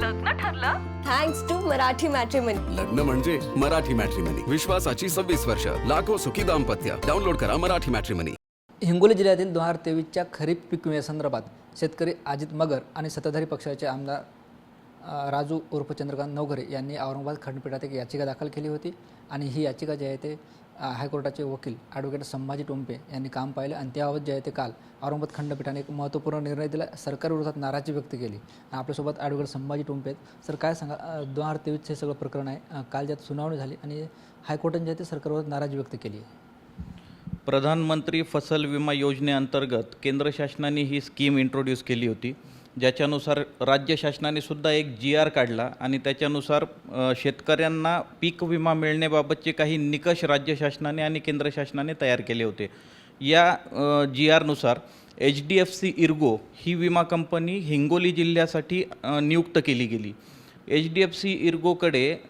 लग्न ठरलं? Thanks to Marathi matrimony. लग्न म्हणजे मराठी मॅट्रिमनी. विश्वासाची 26 वर्ष. लाखो सुखी दाम्पत्य. डाउनलोड करा मराठी मॅट्रिमनी. हिंगोली जिल्ह्यातील 2023च्या खरीप पीक विम्यासंदर्भात शेतकरी अजित मगर आणि सत्ताधारी पक्षाचे आमदार राजू उर्फ चंद्रकांत नवघरे यांनी औरंगाबाद खंडपीठात एक याचिका दाखल केली होती आणि ही याचिका जी आहे ते हायकोर्टाचे वकील ॲडव्होकेट संभाजी टोंपे यांनी काम पाहिलं आणि त्याबाबत जे आहे ते काल औरंगाबाद खंडपीठाने एक महत्त्वपूर्ण निर्णय दिला. सरकारविरोधात नाराजी व्यक्त केली. आपल्यासोबत ॲडव्होकेट संभाजी टोंपे आहेत. सर, काय सांगा, 2023 हे सगळं प्रकरण आहे, काल ज्यात सुनावणी झाली आणि हायकोर्टाने जे आहे ते सरकारविरोधात नाराजी व्यक्त केली आहे. प्रधानमंत्री फसल विमा योजनेअंतर्गत केंद्र शासनाने ही स्कीम इंट्रोड्यूस केली होती, ज्याच्यानुसार राज्य शासनाने सुद्धा एक GR काढला आणि त्याच्यानुसार शेतकऱ्यांना पीक विमा मिळण्याबाबतचे काही निकष राज्य शासनाने आणि केंद्र शासनाने तयार केले होते. या GRनुसार HDFC इर्गो ही विमा कंपनी हिंगोली जिल्ह्यासाठी नियुक्त केली गेली. HDFC इर्गोकडे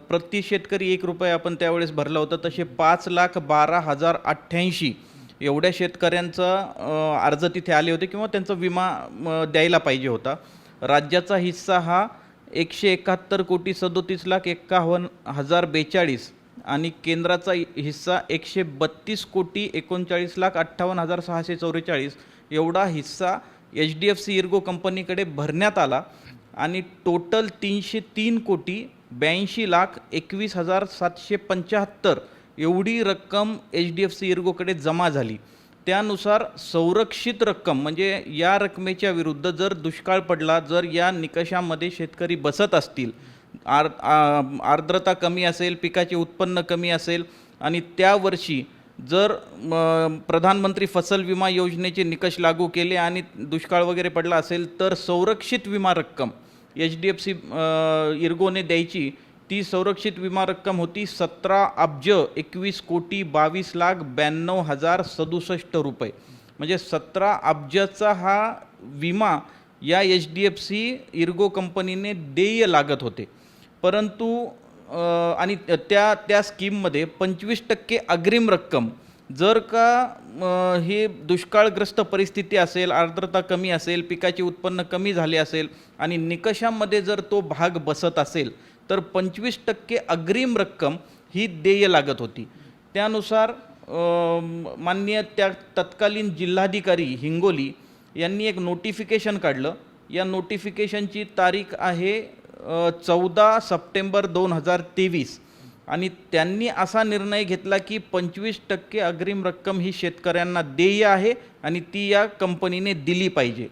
प्रति शेतकरी 1 रुपया आपण त्यावेळेस भरला होता, तसे 5,12,088 एवढ्या शेतकऱ्यांचा अर्ज तिथे आले होते किंवा त्यांचा विमा द्यायला पाहिजे होता. राज्याचा हिस्सा हा 171,37,51,042 आणि केंद्राचा हिस्सा 132,39,58,644 एवढा हिस्सा HDFC इर्गो कंपनीकडे भरण्यात आला आणि टोटल 303,82,21,775 एवढी रक्कम HDFC इर्गोकडे जमा झाली. त्यानुसार संरक्षित रक्कम म्हणजे या रकमेच्या विरुद्ध जर दुष्काळ पडला, जर या निकषामध्ये शेतकरी बसत असतील, आर्द्रता कमी असेल, पिकाचे उत्पन्न कमी असेल आणि त्या वर्षी जर प्रधानमंत्री फसल विमा योजनेचे निकष लागू केले आणि दुष्काळ वगैरे पडला असेल, तर संरक्षित विमा रक्कम HDFC इर्गोने द्यायची. ती संरक्षित विमा रक्कम होती 17,21,22,92,067 रुपये. म्हणजे 17 अब्जचा हा विमा या HDFC इर्गो कंपनीने देय लागत होते. परंतु आणि त्या स्कीममध्ये 25% अग्रिम रक्कम जर का हे दुष्काळग्रस्त परिस्थिती असेल, आर्द्रता कमी असेल, पिकाचे उत्पन्न कमी झाले असेल आणि निकषामध्ये जर तो भाग बसत असेल तर 25% अग्रिम रक्कम ही देय लागत होती. त्यानुसार माननीय त्या तत्कालीन जिल्हाधिकारी हिंगोली यांनी एक नोटिफिकेशन काढलं. या नोटिफिकेशनची तारीख आहे 14 सप्टेंबर 2023 आणि त्यांनी असा निर्णय घेतला की 25% अग्रिम रक्कम ही शेतकऱ्यांना देय आहे आणि ती या कंपनीने दिली पाहिजे.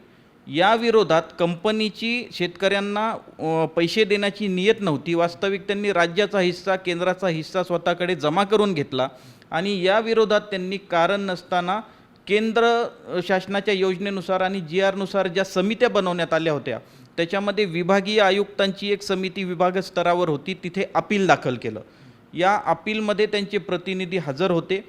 या विरोधात कंपनीची शेतकऱ्यांना पैसे देण्याची नियत नव्हती. वास्तविक त्यांनी राज्याचा हिस्सा, केंद्राचा हिस्सा स्वतःकडे जमा करून घेतला आणि या विरोधात त्यांनी कारण नसताना केंद्र शासनाच्या योजनेनुसार आणि GRनुसार ज्या समित्या बनवण्यात आल्या होत्या त्याच्यामध्ये विभागीय आयुक्तांची एक समिती विभाग स्तरावर होती, तिथे अपील दाखल केलं. या अपीलमध्ये त्यांचे प्रतिनिधी हजर होते.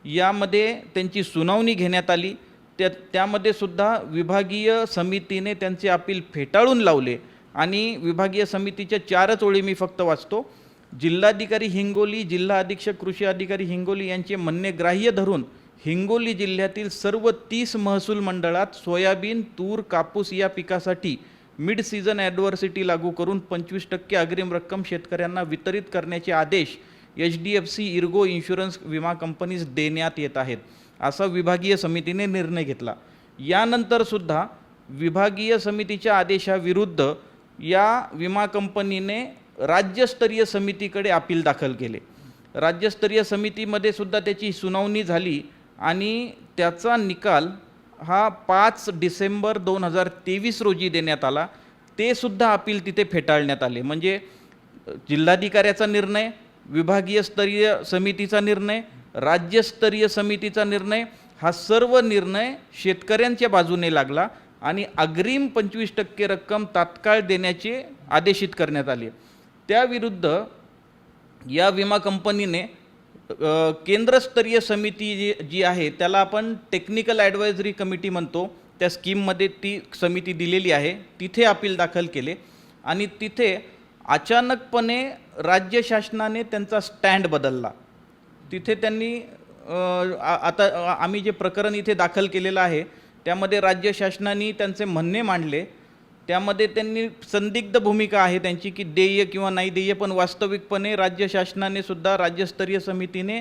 यामध्ये त्यांची सुनावणी घेण्यात आली. त्यामध्ये सुद्धा विभागीय समितीने त्यांचे अपील फेटाळून लावले आणि विभागीय समितीच्या 4च ओळी मी फक्त वाचतो. जिल्हाधिकारी हिंगोली, जिल्हा अधीक्षक कृषी अधिकारी हिंगोली यांचे म्हणणे ग्राह्य धरून हिंगोली जिल्ह्यातील सर्व 30 महसूल मंडळात सोयाबीन, तूर, कापूस या पिकासाठी मिड सीझन ॲडव्हर्सिटी लागू करून 25% अग्रिम रक्कम शेतकऱ्यांना वितरित करण्याचे आदेश HDFC इर्गो इन्शुरन्स विमा कंपनीज देण्यात येत आहेत, असा विभागीय समितीने निर्णय घेतला. यानंतर सुद्धा विभागीय समितीच्या आदेशाविरुद्ध या विमा कंपनीने राज्यस्तरीय समितीकडे अपील दाखल केले. राज्यस्तरीय समितीमध्ये सुद्धा त्याची सुनावणी झाली आणि त्याचा निकाल हा 5 डिसेंबर 2023 रोजी देण्यात आला. ते सुद्धा अपील तिथे फेटाळण्यात आले. म्हणजे जिल्हाधिकाऱ्याचा निर्णय, विभागीय स्तरीय समितीचा निर्णय, राज्यस्तरीय समितीचा निर्णय, हा सर्व निर्णय शेतकऱ्यांच्या बाजूने लागला आणि अग्रिम 25% रक्कम तात्काळ देण्याचे आदेशित करण्यात आले. त्याविरुद्ध या विमा कंपनीने केंद्रस्तरीय समिती जी आहे त्याला आपण टेक्निकल ॲडवायझरी कमिटी म्हणतो, त्या स्कीममध्ये ती समिती दिलेली आहे, तिथे अपील दाखल केले आणि तिथे अचानकपणे राज्य शासनाने त्यांचा स्टँड बदलला. तिथे त्यांनी आता आम्ही जे प्रकरण इथे दाखल केलेलं आहे त्यामध्ये राज्य शासनाने त्यांचे म्हणणे मांडले त्यामध्ये त्यांनी संदिग्ध भूमिका आहे त्यांची की देय किंवा नाही देय, पण वास्तविकपणे राज्य शासनाने सुद्धा राज्यस्तरीय समितीने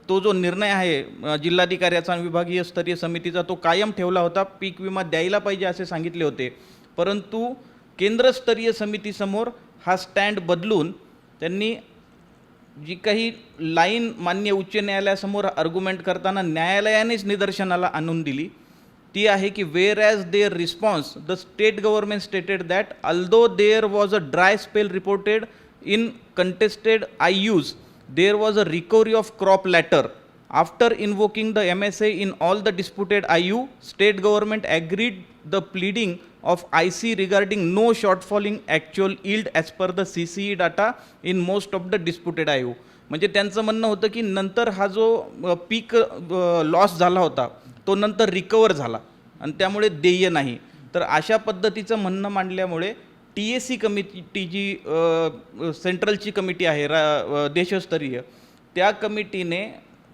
तो जो निर्णय आहे जिल्हाधिकाऱ्याचा आणि विभागीय स्तरीय समितीचा तो कायम ठेवला होता. पीक विमा द्यायला पाहिजे असे सांगितले होते, परंतु केंद्रस्तरीय समितीसमोर हा स्टँड बदलून त्यांनी जी काही लाईन मान्य उच्च न्यायालयासमोर आर्ग्युमेंट करताना न्यायालयानेच निदर्शनाला आणून दिली ती आहे की whereas their response the state government stated that although there was a dry spell reported in contested IUs there was a recovery of crop later after invoking the MSA in all the disputed IU. State government agreed the pleading of IC regarding no shortfall in actual yield as per the CCE data in most of the disputed IU. म्हणजे त्यांचं म्हणणं होतं की नंतर हा जो पीक loss झाला होता तो नंतर रिकवर झाला आणि त्यामुळे देय नाही. तर अशा पद्धतीचं म्हणणं मांडल्यामुळे TAC कमिटी जी सेंट्रलची कमिटी आहे देशस्तरीय, त्या कमिटीने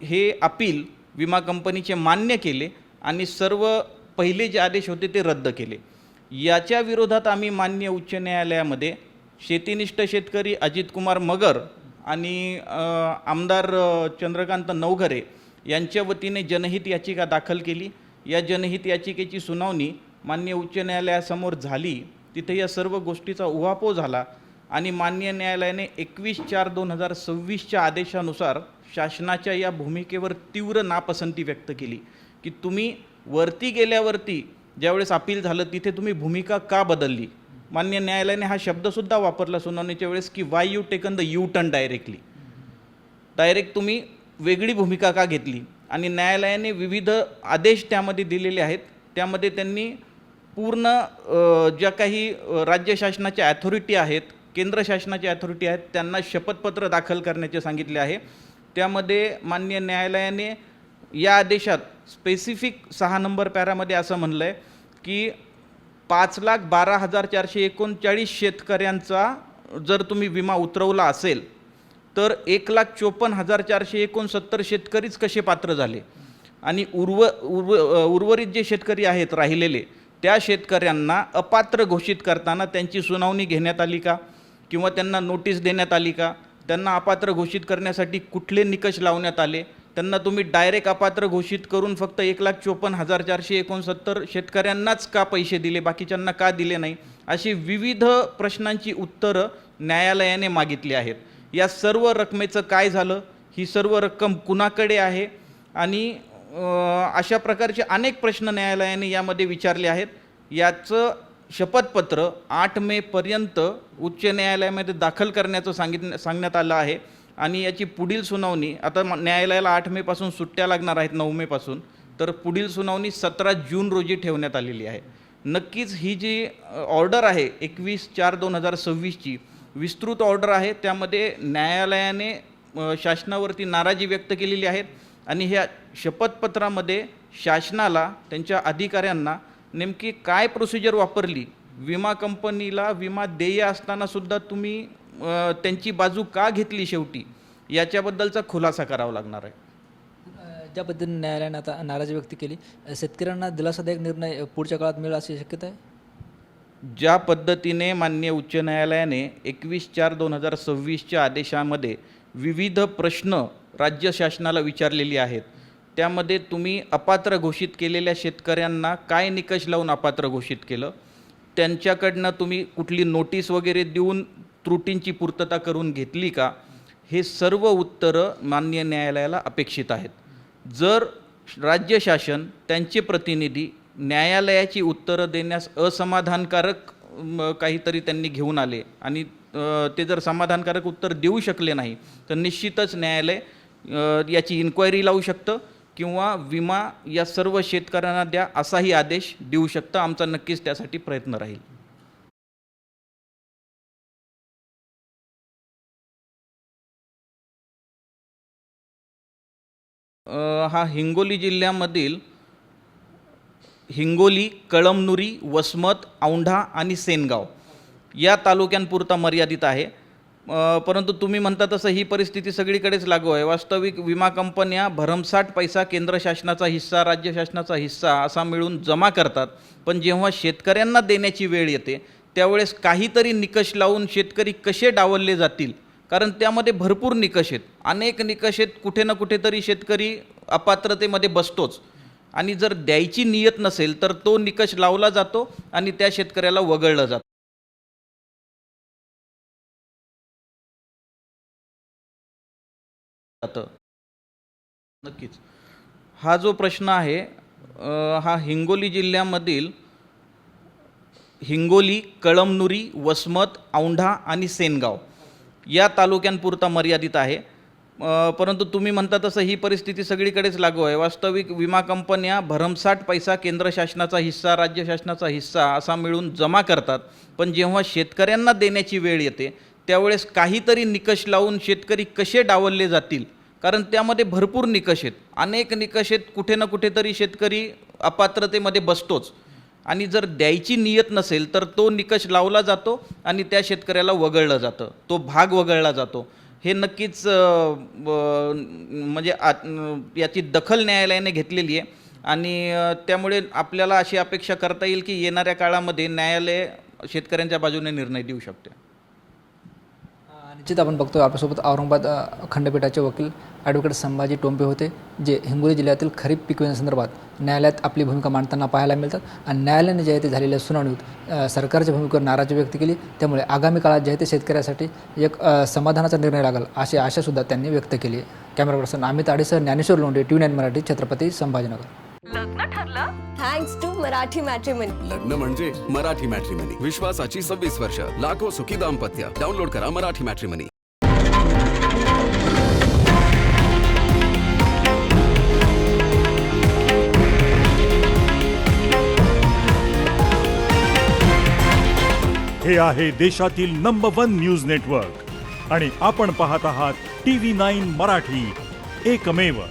हे अपील विमा कंपनीचे मान्य केले आणि सर्व पहिले जे आदेश होते ते रद्द केले. याच्या विरोधात आम्ही मान्य उच्च न्यायालयामध्ये शेतीनिष्ठ शेतकरी अजित कुमार मगर आणि आमदार चंद्रकांत नवघरे यांच्या वतीने जनहित याचिका दाखल केली. या जनहित याचिकेची सुनावणी मान्य उच्च न्यायालयासमोर झाली. तिथे या सर्व गोष्टीचा उहापोह झाला आणि मान्य न्यायालयाने 21/4/2026च्या आदेशानुसार शासनाच्या या भूमिकेवर तीव्र नापसंती व्यक्त केली की तुम्ही वरती गेल्यावरती ज्यावेळेस अपील झालं तिथे तुम्ही भूमिका का बदलली. मान्य न्यायालयाने हा शब्दसुद्धा वापरला सुनावणीच्या वेळेस की Y you taken the U turn direct तुम्ही वेगळी भूमिका का घेतली. आणि न्यायालयाने विविध आदेश त्यामध्ये दिलेले आहेत. त्यामध्ये त्यांनी पूर्ण ज्या काही राज्य शासनाच्या ॲथॉरिटी आहेत, केंद्र शासनाच्या ॲथॉरिटी आहेत, त्यांना शपथपत्र दाखल करण्याचे सांगितले आहे. त्यामध्ये मान्य न्यायालयाने या आदेशात स्पेसिफिक 6 नंबर पॅरामध्ये असं म्हणलं आहे की 5,12,439 शेतकऱ्यांचा जर तुम्ही विमा उतरवला असेल तर 1,54,469 शेतकरीच कसे पात्र झाले आणि उर्वरित जे शेतकरी आहेत राहिलेले त्या शेतकऱ्यांना अपात्र घोषित करताना त्यांची सुनावणी घेण्यात आली का किंवा त्यांना नोटीस देण्यात आली का, त्यांना अपात्र घोषित करण्यासाठी कुठले निकष लावण्यात आले, त्यांना तुम्ही डायरेक्ट अपात्र घोषित करून फक्त 1,54,469 शेतकऱ्यांनाच का पैसे दिले, बाकीच्यांना का दिले नाही, अशी विविध प्रश्नांची उत्तरं न्यायालयाने मागितली आहेत. या सर्व रकमेचं काय झालं, ही सर्व रक्कम कुणाकडे आहे आणि अशा प्रकारचे अनेक प्रश्न न्यायालयाने यामध्ये विचारले आहेत. याचं शपथपत्र 8 मेपर्यंत उच्च न्यायालयामध्ये दाखल करण्याचं सांगण्यात आलं आहे आणि याची पुढील सुनावणी आता न्यायालयाला 8 मेपासून सुट्ट्या लागणार आहेत 9 मेपासून, तर पुढील सुनावणी 17 जून रोजी ठेवण्यात आलेली आहे. नक्कीच ही जी ऑर्डर आहे 21/4/2026ची विस्तृत ऑर्डर आहे. त्यामध्ये न्यायालयाने शासनावरती नाराजी व्यक्त केलेली आहे आणि ह्या शपथपत्रामध्ये शासनाला त्यांच्या अधिकाऱ्यांना नेमकी काय प्रोसिजर वापरली, विमा कंपनीला विमा देय असताना सुद्धा तुम्ही त्यांची बाजू का घेतली शेवटी, याच्याबद्दलचा खुलासा करावा लागणार आहे. ज्या पद्धतीने न्यायालयाने आता नाराजी व्यक्त केली, शेतकऱ्यांना दिलासादायक निर्णय पुढच्या काळात मिळेल अशी शक्यता आहे. ज्या पद्धतीने माननीय उच्च न्यायालयाने 21/4/2026च्या आदेशामध्ये विविध प्रश्न राज्य शासनाला विचारलेली आहेत, त्यामध्ये तुम्ही अपात्र घोषित केलेल्या शेतकऱ्यांना काय निकष लावून अपात्र घोषित केलं, त्यांच्याकडनं तुम्ही कुठली नोटीस वगैरे देऊन त्रुटींची पूर्तता करून घेतली का, हे सर्व उत्तरं माननीय न्यायालयाला अपेक्षित आहेत. जर राज्य शासन त्यांचे प्रतिनिधी न्यायालयाची उत्तरं देण्यास असमाधानकारक काहीतरी त्यांनी घेऊन आले आणि ते जर समाधानकारक उत्तर देऊ शकले नाही तर निश्चितच न्यायालय याची इन्क्वायरी लावू शकतं किंवा विमा या सर्व शेतकऱ्यांना द्या असाही आदेश देऊ शकतं. आमचा नक्कीच त्यासाठी प्रयत्न राहील. हा हिंगोली जिल्ह्यामधील हिंगोली, कळमनुरी, वसमत, औंढा आणि सेनगाव या तालुक्यांपुरता मर्यादित आहे. परंतु तुम्ही म्हणता तसं ही परिस्थिती सगळीकडेच लागू आहे. वास्तविक विमा कंपन्या भरमसाठ पैसा केंद्र शासनाचा हिस्सा, राज्य शासनाचा हिस्सा असा मिळून जमा करतात, पण जेव्हा शेतकऱ्यांना देण्याची वेळ येते त्यावेळेस काहीतरी निकष लावून शेतकरी कसे डावलले जातील, कारण त्यामध्ये भरपूर निकष आहेत, अनेक निकष आहेत. कुठे ना कुठेतरी शेतकरी अपात्रतेमध्ये बसतोच आणि जर द्यायची नियत नसेल तर तो निकष लावला जातो आणि त्या शेतकऱ्याला वगळलं जातं. नक्कीच हा जो प्रश्न आहे हा हिंगोली जिल्ह्यामधील हिंगोली, कळमनुरी, वसमत, औंढा आणि सेनगाव या तालुक्यांपुरता मर्यादित आहे. परंतु तुम्ही म्हणता तसं ही परिस्थिती सगळीकडेच लागू आहे. वास्तविक विमा कंपन्या भरमसाठ पैसा केंद्र शासनाचा हिस्सा, राज्य शासनाचा हिस्सा असा मिळून जमा करतात, पण जेव्हा शेतकऱ्यांना देण्याची वेळ येते त्यावेळेस काहीतरी निकष लावून शेतकरी कसे डावलले जातील, कारण त्यामध्ये भरपूर निकष आहेत, अनेक निकष आहेत. कुठे ना कुठेतरी शेतकरी अपात्रतेमध्ये बसतोच आणि जर द्यायची नियत नसेल तर तो निकष लावला जातो आणि त्या शेतकऱ्याला वगळलं जातं, तो भाग वगळला जातो. हे नक्कीच म्हणजे याची दखल न्यायालयाने घेतलेली आहे आणि त्यामुळे आपल्याला अशी अपेक्षा करता येईल की येणाऱ्या काळामध्ये न्यायालय शेतकऱ्यांच्या बाजूने निर्णय देऊ शकते. निश्चित आपण बघतो आपल्यासोबत औरंगाबाद खंडपीठाचे वकील ॲडव्होकेट संभाजी टोंपे होते, जे हिंगोली जिल्ह्यातील खरीप पीक विम्यासंदर्भात न्यायालयात आपली भूमिका मांडताना पाहायला मिळतात. आणि न्यायालयाने जे आहे ते झालेल्या सुनावणीत सरकारच्या भूमिकेवर नाराजी व्यक्त केली. त्यामुळे आगामी काळात जे आहे ते शेतकऱ्यासाठी एक समाधानाचा निर्णय लागेल अशी आशासुद्धा त्यांनी व्यक्त केली आहे. कॅमेरा पर्सन अमित आडेसह ज्ञानेश्वर लोंढे, TV9 मराठी, छत्रपती संभाजीनगर. लग्न ठरलं थँक्स टू मराठी मॅट्रिमनी. लग्न म्हणजे मराठी मॅट्रिमनी. विश्वासाची 26 वर्ष, लाखो सुखी दाम्पत्य. डाउनलोड करा मराठी मॅट्रिमनी. हे आहे देशातील नंबर 1 न्यूज नेटवर्क आणि आपण पाहत आहात TV9 मराठी, एकमेव.